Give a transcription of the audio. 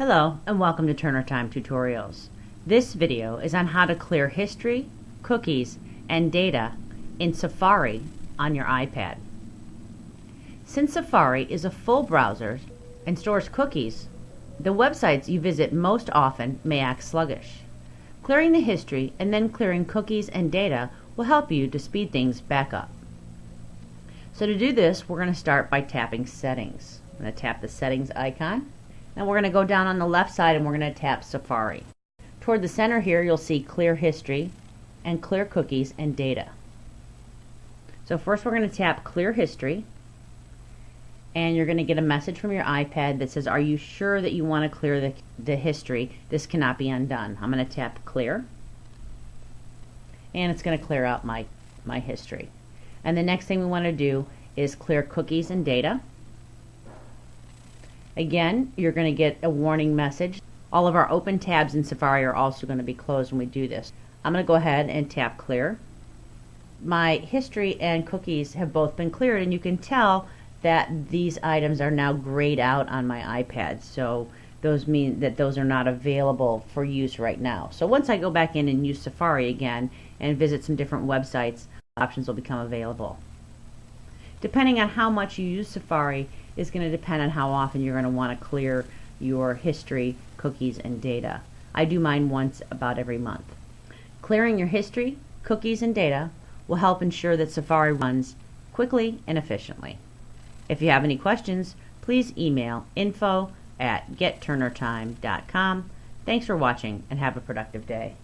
Hello and welcome to Turner Time Tutorials. This video is on how to clear history, cookies, and data in Safari on your iPad. Since Safari is a full browser and stores cookies, the websites you visit most often may act sluggish. Clearing the history and then clearing cookies and data will help you to speed things back up. So to do this, we're going to start by tapping Settings. I'm going to tap the Settings icon. And we're going to go down on the left side and we're going to tap Safari. Toward the center here, you'll see Clear History and Clear Cookies and Data. So first we're going to tap Clear History, and you're going to get a message from your iPad that says, are you sure that you want to clear the history? This cannot be undone. I'm going to tap Clear, and it's going to clear out my history. And the next thing we want to do is Clear Cookies and Data. Again, you're going to get a warning message. All of our open tabs in Safari are also going to be closed when we do this. I'm going to go ahead and tap Clear. My history and cookies have both been cleared, and you can tell that these items are now grayed out on my iPad. So those mean that those are not available for use right now. So once I go back in and use Safari again and visit some different websites, options will become available. Depending on how much you use Safari is going to depend on how often you're going to want to clear your history, cookies, and data. I do mine once about every month. Clearing your history, cookies, and data will help ensure that Safari runs quickly and efficiently. If you have any questions, please email info@getturnertime.com. Thanks for watching and have a productive day.